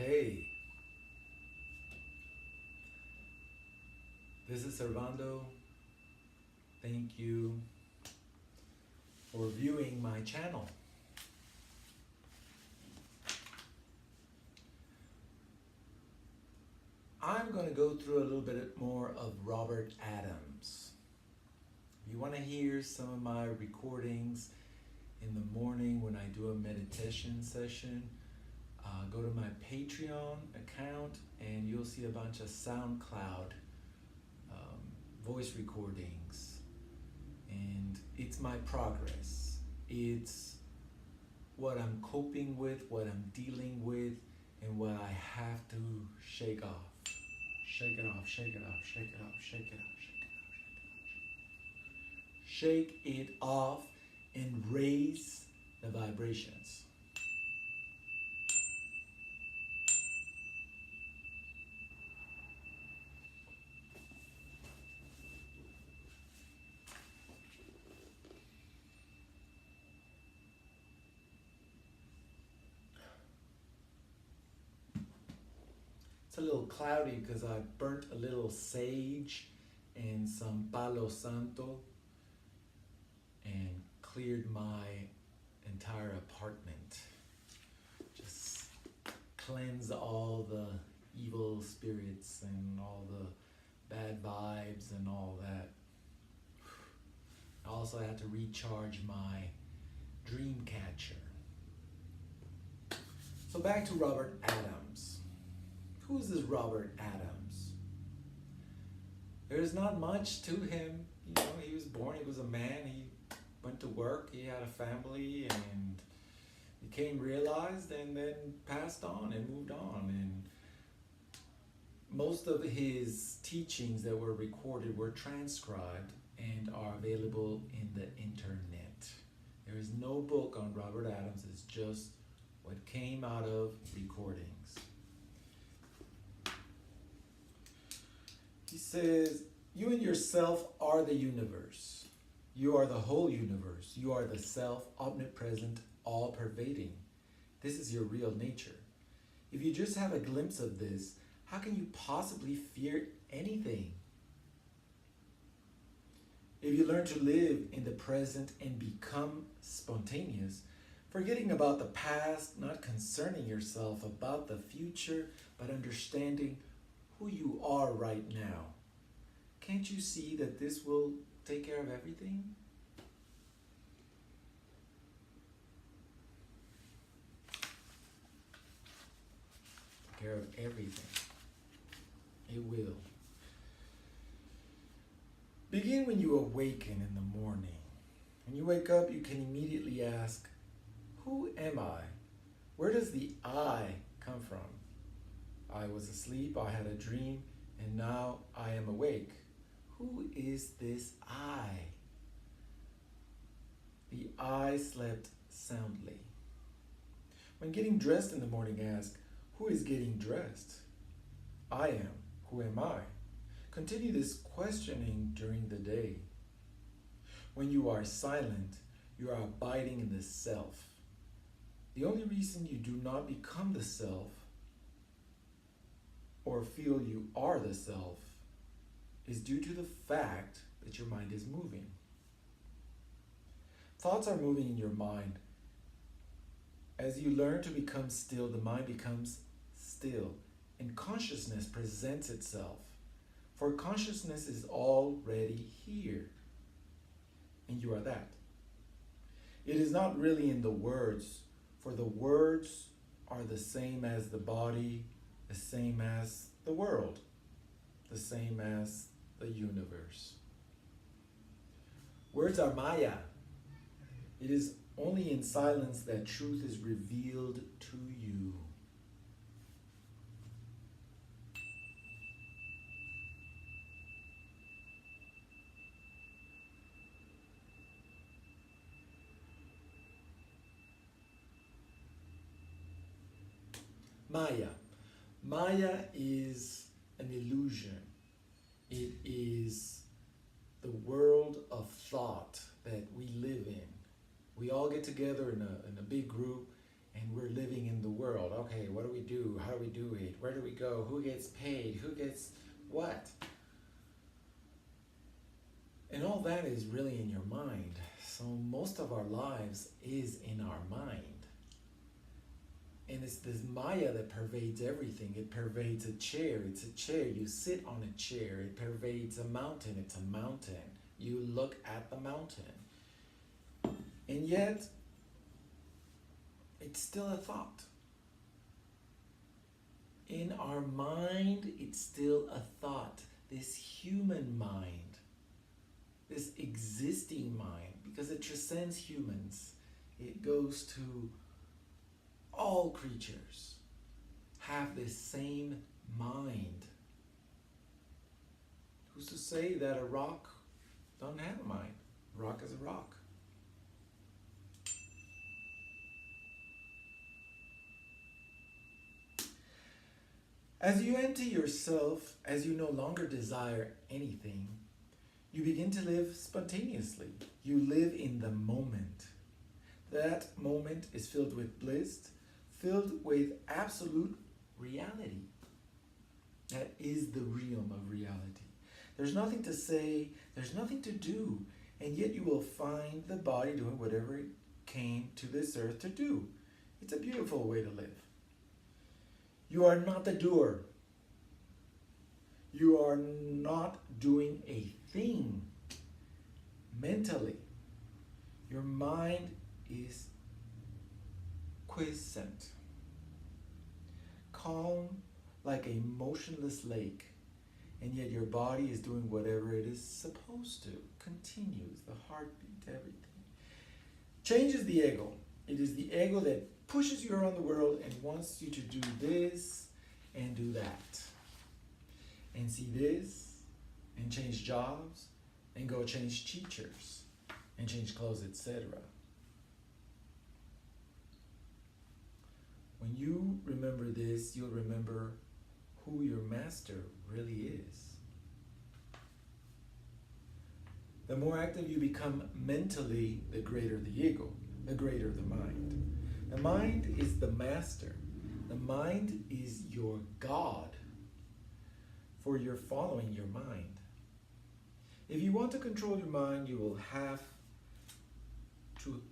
Hey, this is Servando. Thank you for viewing my channel. I'm going to go through a little bit more of Robert Adams. If you want to hear some of my recordings in the morning when I do a meditation session, go to my Patreon account and you'll see a bunch of SoundCloud voice recordings. And it's my progress. It's what I'm coping with, what I'm dealing with, and what I have to shake off. Shake it off, shake it off, shake it off, shake it off, shake it off, shake it off. Shake it off and raise the vibrations. It's a little cloudy because I burnt a little sage and some Palo Santo and cleared my entire apartment. Just cleanse all the evil spirits and all the bad vibes and all that. I also had to recharge my dream catcher. So back to Robert Adams. Who is this Robert Adams? There's not much to him. You know, he was born, he was a man, he went to work, he had a family, and became realized and then passed on and moved on. And most of his teachings that were recorded were transcribed and are available in the internet. There is no book on Robert Adams, it's just what came out of recordings. He says, you and yourself are the universe. You are the whole universe. You are the self, omnipresent, all-pervading. This is your real nature. If you just have a glimpse of this, how can you possibly fear anything? If you learn to live in the present and become spontaneous, forgetting about the past, not concerning yourself about the future, but understanding who you are right now. Can't you see that this will take care of everything? Take care of everything. It will. Begin when you awaken in the morning. When you wake up, you can immediately ask, who am I? Where does the I come from? I was asleep, I had a dream, and now I am awake. Who is this I? The I slept soundly. When getting dressed in the morning, ask, who is getting dressed? I am. Who am I? Continue this questioning during the day. When you are silent, you are abiding in the self. The only reason you do not become the self or feel you are the self is due to the fact that your mind is moving. Thoughts are moving in your mind. As you learn to become still, the mind becomes still, and consciousness presents itself. For consciousness is already here, and you are that. It is not really in the words, for the words are the same as the body, the same as the world, the same as the universe. Words are Maya. It is only in silence that truth is revealed to you. Maya. Maya is an illusion. It is the world of thought that we live in. We all get together in a big group and we're living in the world. Okay, what do we do? How do we do it? Where do we go? Who gets paid? Who gets what? And all that is really in your mind. So most of our lives is in our mind. And it's this Maya that pervades everything. It pervades a chair. It's a chair. You sit on a chair. It pervades a mountain. It's a mountain. You look at the mountain. And yet, it's still a thought. In our mind, it's still a thought. This human mind, this existing mind, because it transcends humans. It goes to all creatures have this same mind. Who's to say that a rock doesn't have a mind? A rock is a rock. As you empty yourself, as you no longer desire anything, you begin to live spontaneously. You live in the moment. That moment is filled with bliss, filled with absolute reality. That is the realm of reality. There's nothing to say, there's nothing to do, and yet you will find the body doing whatever it came to this earth to do. It's a beautiful way to live. You are not the doer. You are not doing a thing mentally. Your mind is quiescent, calm like a motionless lake, and yet your body is doing whatever it is supposed to. Continues, the heartbeat, everything. Change is the ego. It is the ego that pushes you around the world and wants you to do this and do that. And see this, and change jobs, and go change teachers, and change clothes, etc. When you remember this, you'll remember who your master really is. The more active you become mentally, the greater the ego, the greater the mind. The mind is the master. The mind is your God, for you're following your mind. If you want to control your mind, you will have to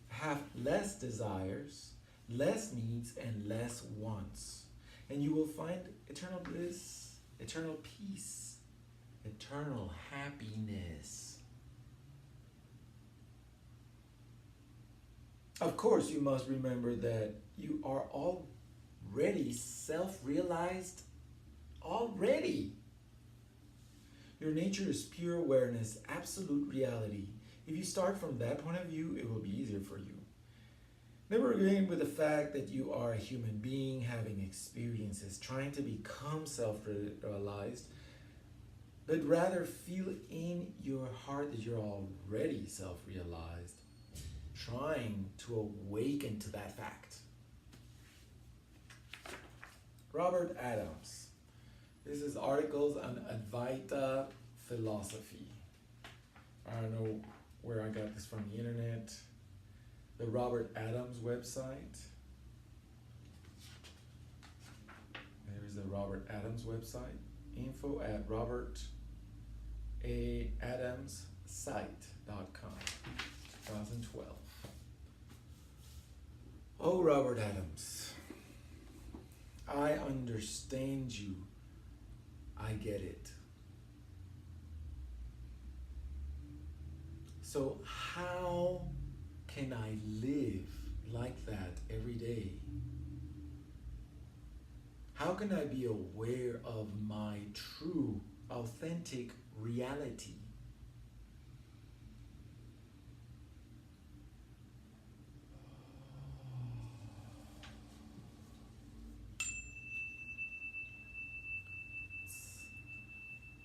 have less desires, less needs, and less wants. And you will find eternal bliss, eternal peace, eternal happiness. Of course, you must remember that you are already self-realized already. Your nature is pure awareness, absolute reality. If you start from that point of view, it will be easier for you. Never again with the fact that you are a human being having experiences, trying to become self-realized, but rather feel in your heart that you're already self-realized, trying to awaken to that fact. Robert Adams. This is articles on Advaita philosophy. I don't know where I got this from the internet. The Robert Adams website. There's the Robert Adams website. Info at robertadamssite.com. 2012. Oh, Robert Adams. I understand you. I get it. So how can I live like that every day? How can I be aware of my true, authentic reality?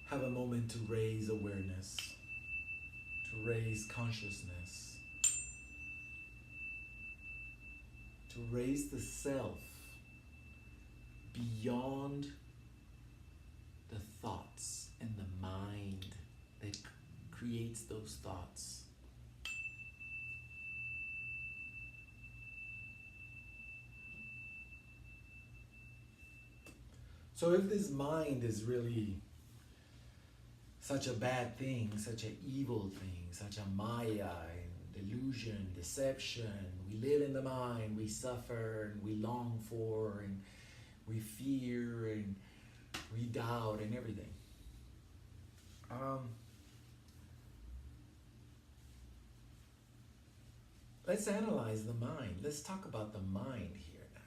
Have a moment to raise awareness, to raise consciousness, to raise the self beyond the thoughts and the mind that creates those thoughts. So if this mind is really such a bad thing, such an evil thing, such a maya, and delusion, deception, we live in the mind, we suffer, and we long for, and we fear, and we doubt, and everything. Let's analyze the mind. Let's talk about the mind here now.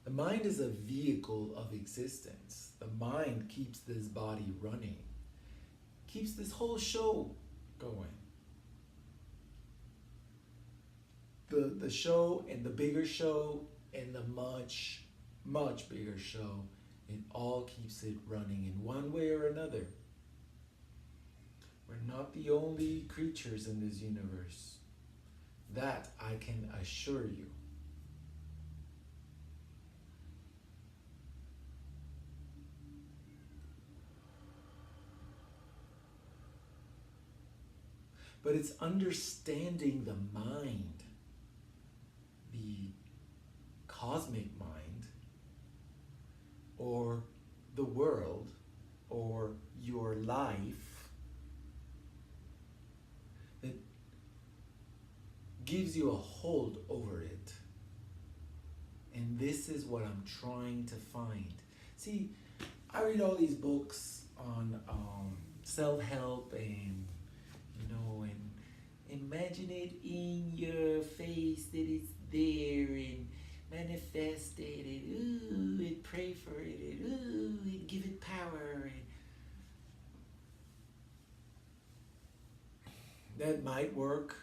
The mind is a vehicle of existence. The mind keeps this body running, keeps this whole show going. The show and the bigger show and the much, much bigger show, it all keeps it running in one way or another. We're not the only creatures in this universe. That I can assure you. But it's understanding the mind, the cosmic mind, or the world, or your life, that gives you a hold over it. And this is what I'm trying to find. See, I read all these books on self-help and, and imagine it in your face that it's there and manifest it and pray for it and give it power. And that might work.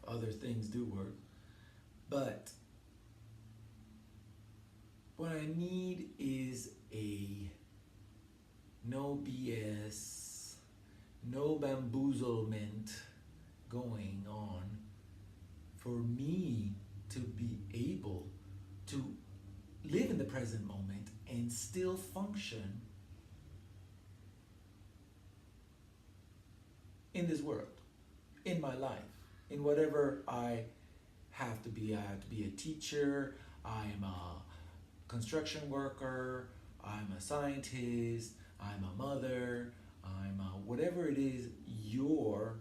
Other things do work. But what I need is a no BS, no bamboozlement going on for me to be able to live in the present moment and still function in this world, in my life, in whatever I have to be. I have to be a teacher, I am a construction worker, I'm a scientist, I'm a mother, I'm a whatever it is, your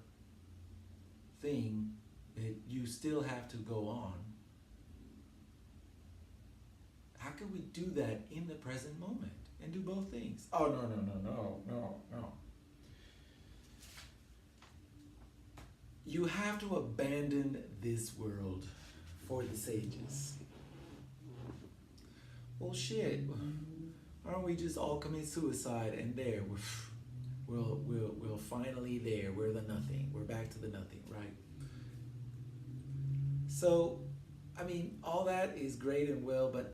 thing that you still have to go on. How can we do that in the present moment and do both things? Oh, no. You have to abandon this world for the sages. Well, shit. Why don't we just all commit suicide and there we'll finally there. We're the nothing. We're back to the nothing, right? So, I mean, all that is great and well, but